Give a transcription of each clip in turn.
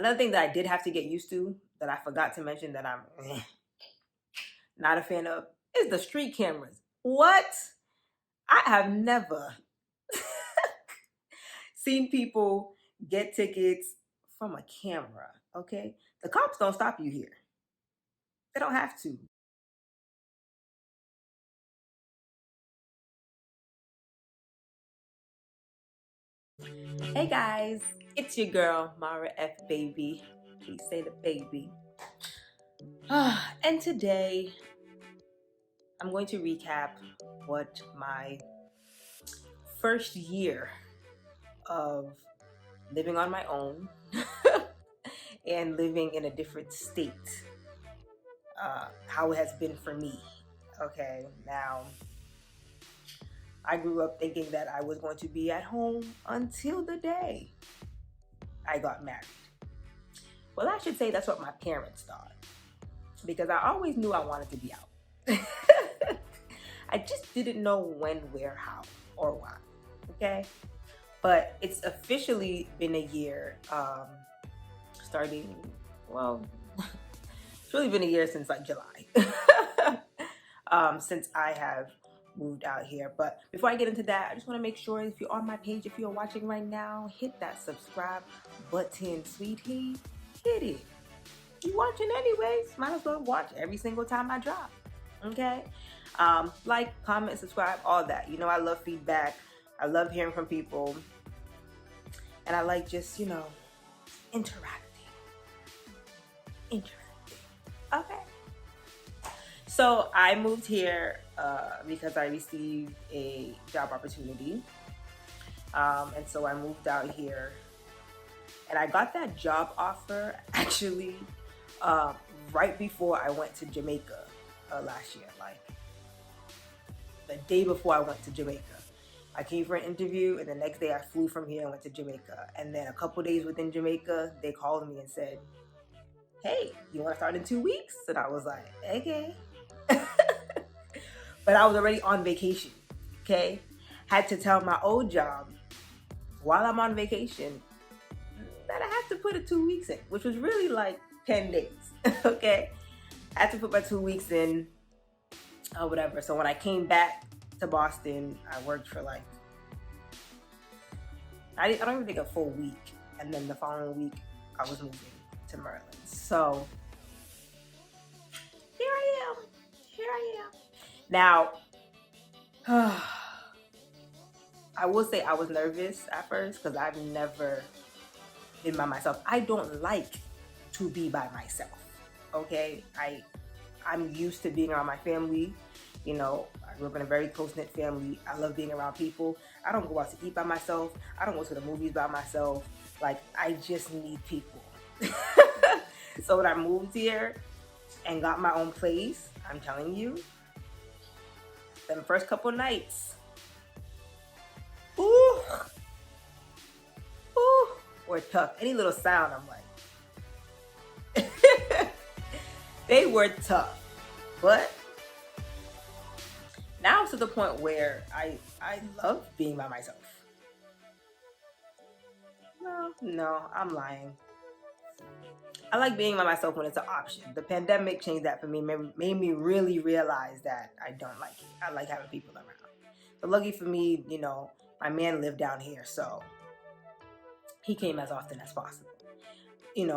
Another thing that I did have to get used to that I forgot to mention that I'm not a fan of is the street cameras. What? I have never seen people get tickets from a camera, okay? The cops don't stop you here. They don't have to. Hey guys, it's your girl, Mara F. Baby. Please say the baby. And today, I'm going to recap what my first year of living on my own and living in a different state, how it has been for me. Okay, now I grew up thinking that I was going to be at home until the day I got married. Well, I should say that's what my parents thought, because I always knew I wanted to be out. I just didn't know when, where, how, or why. Okay? But it's officially been a year, starting, well, it's really been a year since like July, since I have moved out here. But before I get into that, I just want to make sure if you're on my page, if you're watching right now, hit that subscribe button, sweetie. Hit it. You watching anyways, might as well watch every single time I drop. Okay? Like, comment, subscribe, all that. You know, I love feedback. I love hearing from people. And I like just, interacting. Okay. So I moved here because I received a job opportunity. And so I moved out here. And I got that job offer actually right before I went to Jamaica last year. Like the day before I went to Jamaica. I came for an interview, and the next day I flew from here and went to Jamaica. And then a couple days within Jamaica, they called me and said, "Hey, you want to start in 2 weeks?" And I was like, "Okay." But I was already on vacation, okay? Had to tell my old job while I'm on vacation that I had to put a 2 weeks in, which was really like 10 days, okay? I had to put my 2 weeks in, or whatever. So when I came back to Boston, I worked for like, I don't even think a full week. And then the following week, I was moving to Maryland. So here I am. Now, I will say I was nervous at first because I've never been by myself. I don't like to be by myself, okay? I'm used to being around my family. You know, I grew up in a very close-knit family. I love being around people. I don't go out to eat by myself. I don't go to the movies by myself. Like, I just need people. So when I moved here and got my own place, I'm telling you, the first couple nights, were tough. Any little sound, I'm like, they were tough. But now it's to the point where I love being by myself. No, I'm lying. I like being by myself when it's an option. The pandemic changed that for me, made me really realize that I don't like it. I like having people around. But lucky for me, my man lived down here, so he came as often as possible,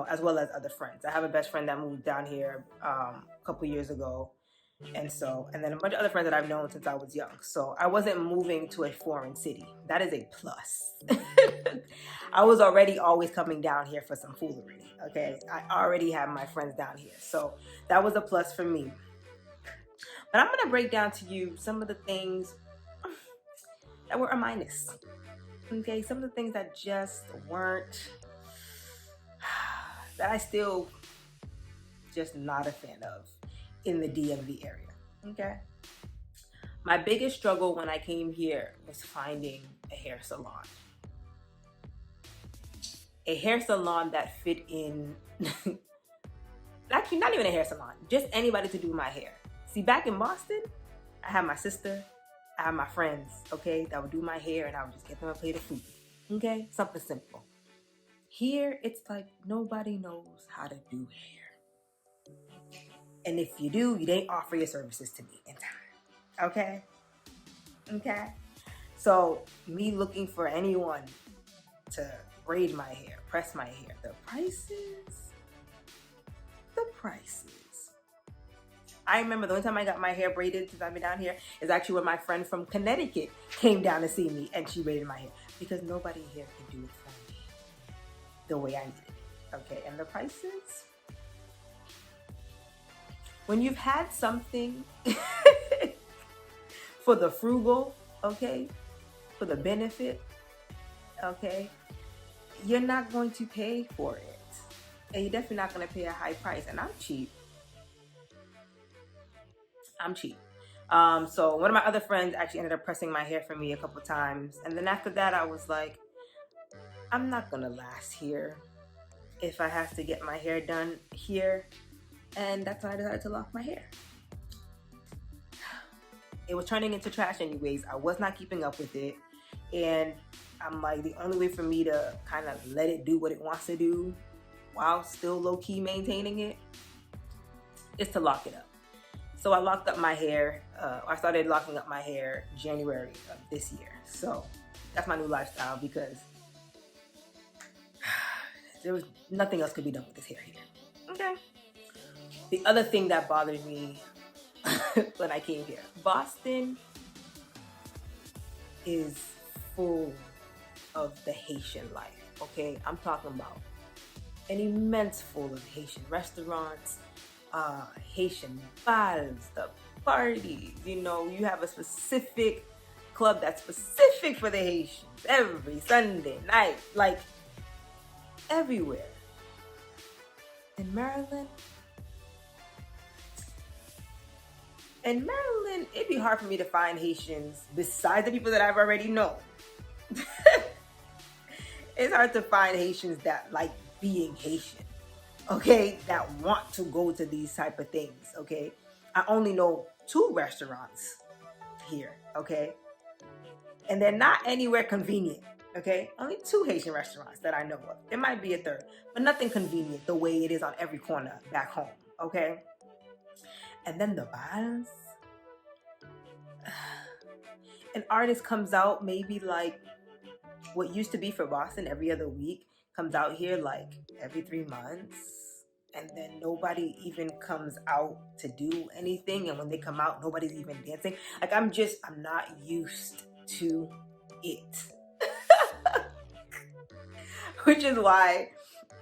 as well as other friends. I have a best friend that moved down here a couple years ago. And then a bunch of other friends that I've known since I was young. So I wasn't moving to a foreign city. That is a plus. I was already always coming down here for some foolery. Okay. I already have my friends down here. So that was a plus for me. But I'm going to break down to you some of the things that were a minus. Okay. Some of the things that just weren't, that I still just not a fan of in the DMV area. Okay. My biggest struggle when I came here was finding a hair salon. A hair salon that fit in, actually not even a hair salon, just anybody to do my hair. See, back in Boston, I had my sister, I had my friends, okay, that would do my hair, and I would just get them a plate of food. Okay, something simple. Here, it's like nobody knows how to do hair. And if you do, you didn't offer your services to me in time. Okay? Okay? So, me looking for anyone to braid my hair, press my hair, the prices. I remember the only time I got my hair braided since I've been down here is actually when my friend from Connecticut came down to see me and she braided my hair because nobody here can do it for me the way I needed it. Okay, and the prices? When you've had something for the frugal, okay, for the benefit, okay, you're not going to pay for it. And you're definitely not going to pay a high price. And I'm cheap. So one of my other friends actually ended up pressing my hair for me a couple times. And then after that, I was like, I'm not going to last here if I have to get my hair done here. And that's why I decided to lock my hair. It was turning into trash anyways. I was not keeping up with it. And I'm like, the only way for me to kind of let it do what it wants to do while still low-key maintaining it is to lock it up. So I locked up my hair. I started locking up my hair January of this year. So that's my new lifestyle because there was nothing else could be done with this hair here. Okay. The other thing that bothered me when I came here, Boston is full of the Haitian life. Okay, I'm talking about an immense full of Haitian restaurants, Haitian bals, the parties. You know, you have a specific club that's specific for the Haitians every Sunday night, like everywhere. In Maryland, it'd be hard for me to find Haitians besides the people that I've already known. It's hard to find Haitians that like being Haitian, okay, that want to go to these type of things, okay? I only know 2 restaurants here, okay? And they're not anywhere convenient, okay? Only 2 Haitian restaurants that I know of. There might be a 3rd, but nothing convenient the way it is on every corner back home, okay? And then the bars. An artist comes out maybe like what used to be for Boston every other week comes out here like every 3 months. And then nobody even comes out to do anything. And when they come out, nobody's even dancing. Like I'm not used to it. Which is why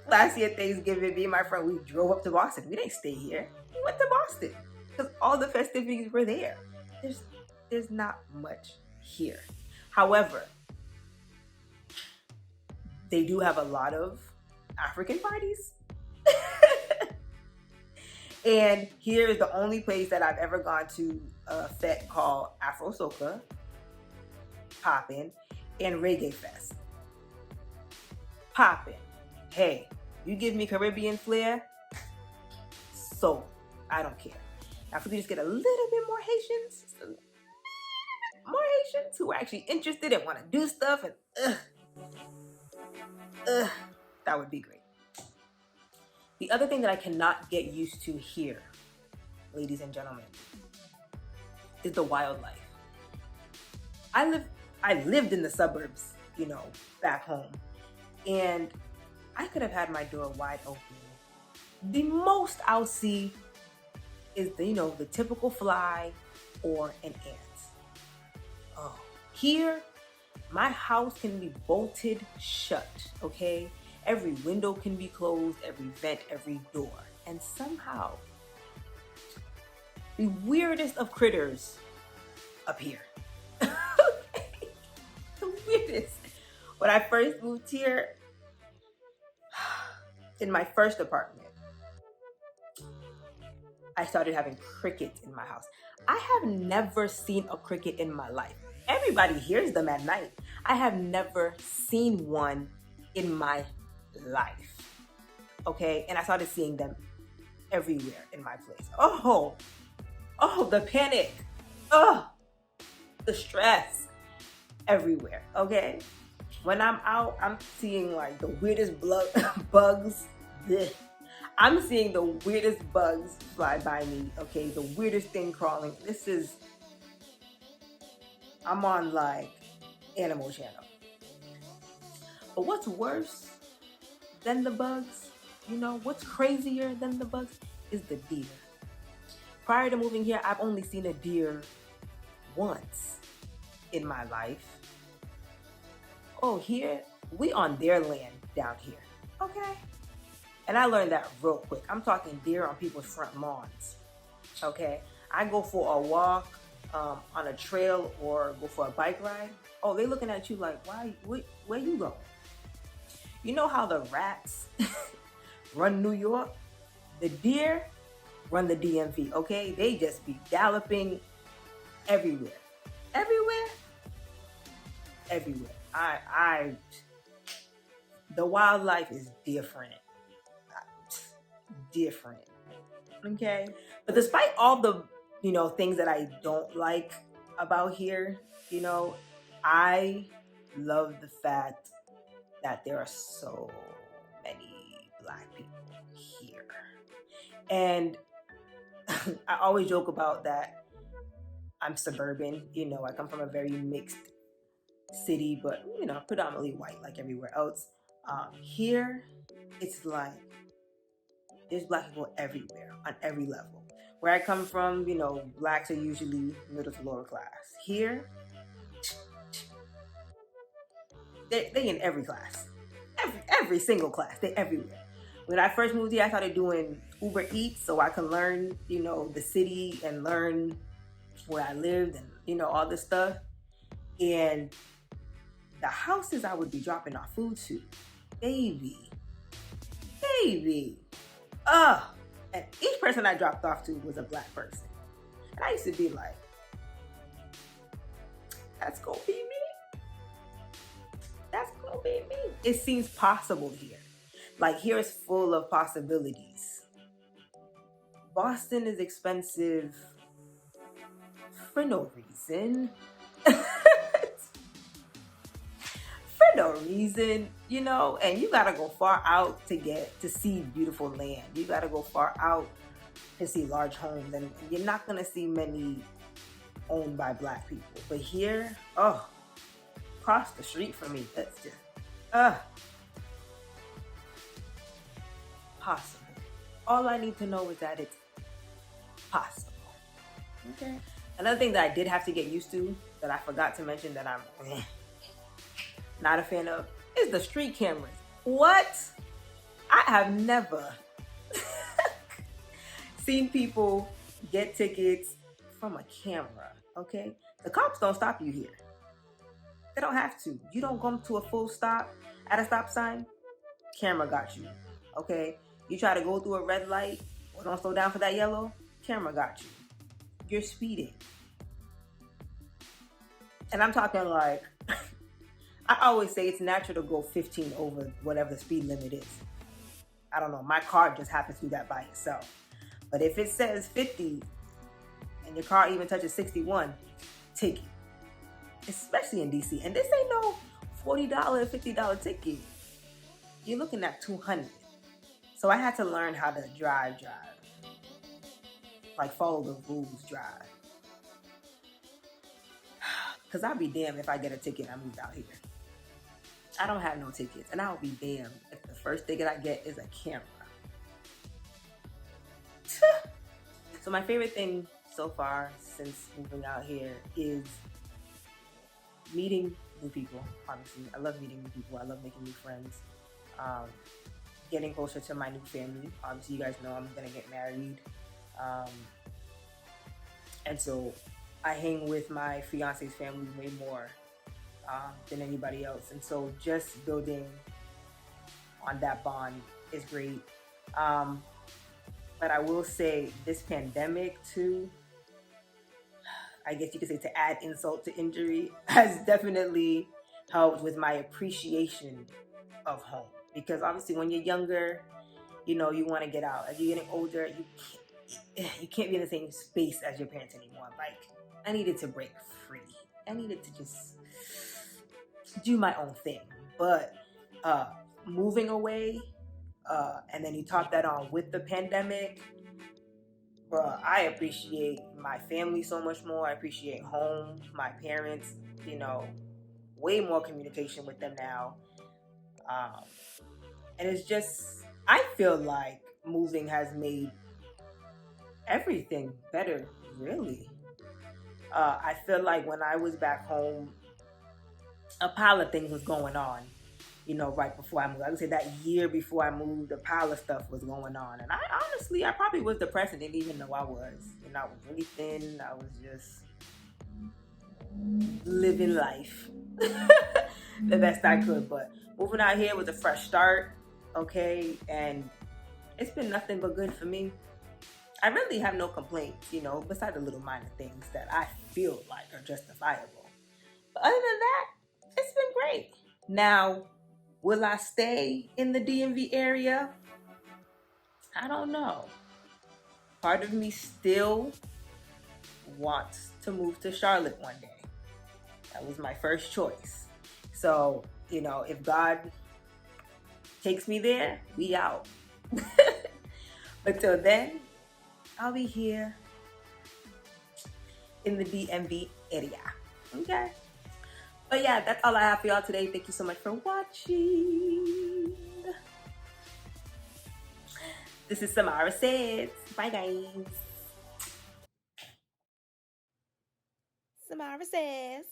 last year Thanksgiving, me and my friend, we drove up to Boston. We didn't stay here. We went to Boston because all the festivities were there. There's not much here. However, they do have a lot of African parties. And here is the only place that I've ever gone to a fete called Afro Soca, Poppin', and Reggae Fest. Poppin'. Hey, you give me Caribbean flair, so I don't care. Now, if we just get a little bit more Haitians, who are actually interested and want to do stuff, and that would be great. The other thing that I cannot get used to here, ladies and gentlemen, is the wildlife. I lived in the suburbs, you know, back home, and I could have had my door wide open. The most I'll see is the typical fly or an ant. Oh, here, my house can be bolted shut, okay? Every window can be closed, every vent, every door. And somehow, the weirdest of critters appear. The weirdest. When I first moved here, in my first apartment, I started having crickets in my house. I have never seen a cricket in my life. Everybody hears them at night. I have never seen one in my life. Okay? And I started seeing them everywhere in my place. Oh, the panic. Oh, the stress everywhere. Okay? When I'm out, I'm seeing like the weirdest bugs. Blech. I'm seeing the weirdest bugs fly by me. Okay, the weirdest thing crawling. I'm on like Animal Channel. But what's worse than the bugs? You know, what's crazier than the bugs is the deer. Prior to moving here, I've only seen a deer once in my life. Oh, here, we on their land down here. Okay. And I learned that real quick. I'm talking deer on people's front lawns. Okay. I go for a walk on a trail or go for a bike ride. Oh, they looking at you like, where you going? You know how the rats run New York? The deer run the DMV, okay? They just be galloping everywhere. Everywhere? Everywhere. The wildlife is different. Different. Okay? But despite all the, things that I don't like about here, I love the fact that there are so many Black people here. And I always joke about that. I'm suburban, I come from a very mixed city, but predominantly white like everywhere else. Here, it's like there's Black people everywhere on every level. Where I come from, Blacks are usually middle to lower class. Here, they in every class, every single class. They everywhere. When I first moved here, I started doing Uber Eats so I can learn, the city and learn where I lived and all this stuff. And the houses I would be dropping off food to, baby, and each person I dropped off to was a Black person. And I used to be like, that's gonna be me. That's gonna be me. It seems possible here. Like, here is full of possibilities. Boston is expensive for no reason. For no reason, and you gotta go far out to see beautiful land. You gotta go far out to see large homes, and you're not gonna see many owned by Black people. But here, across the street from me, that's just possible. All I need to know is that it's possible. Okay. Another thing that I did have to get used to that I forgot to mention that I'm not a fan of is the street cameras. What? I have never seen people get tickets from a camera, okay? The cops don't stop you here. They don't have to. You don't come to a full stop at a stop sign, camera got you, okay? You try to go through a red light or don't slow down for that yellow, camera got you. You're speeding. And I'm talking like, I always say it's natural to go 15 over whatever the speed limit is. I don't know, my car just happens to do that by itself. But if it says 50 and your car even touches 61, ticket. Especially in DC. And this ain't no $40, $50 ticket. You're looking at $200. So I had to learn how to drive. Like, follow the rules, drive. Because I'll be damned if I get a ticket and I moved out here. I don't have no tickets, and I'll be damned if the first ticket I get is a camera. So my favorite thing so far since moving out here is meeting new people. Honestly, I love meeting new people. I love making new friends. Getting closer to my new family. Obviously, you guys know I'm gonna get married, and so I hang with my fiance's family way more than anybody else. And so just building on that bond is great. But I will say this pandemic too, I guess you could say, to add insult to injury, has definitely helped with my appreciation of home. Because obviously when you're younger, you want to get out. As you're getting older, you can't be in the same space as your parents anymore. Like, I needed to break free. I needed to just do my own thing. But uh, moving away, and then you top that on with the pandemic, bro, I appreciate my family so much more. I appreciate home, my parents, you know, way more communication with them now. Um, and it's just, I feel like moving has made everything better, really. I feel like when I was back home, a pile of things was going on, you know, right before I moved. I would say that year before I moved, a pile of stuff was going on. And I honestly, I probably was depressed and didn't even know I was. You know, I was really thin. I was just living life the best I could. But moving out here was a fresh start, okay? And it's been nothing but good for me. I really have no complaints, you know, besides the little minor things that I feel like are justifiable. But other than that, it's been great. Now, will I stay in the DMV area? I don't know. Part of me still wants to move to Charlotte one day. That was my first choice. So, you know, if God takes me there, we out. But till then, I'll be here in the DMV area. Okay? But yeah, that's all I have for y'all today. Thank you so much for watching. This is Samara Says. Bye, guys. Samara Says.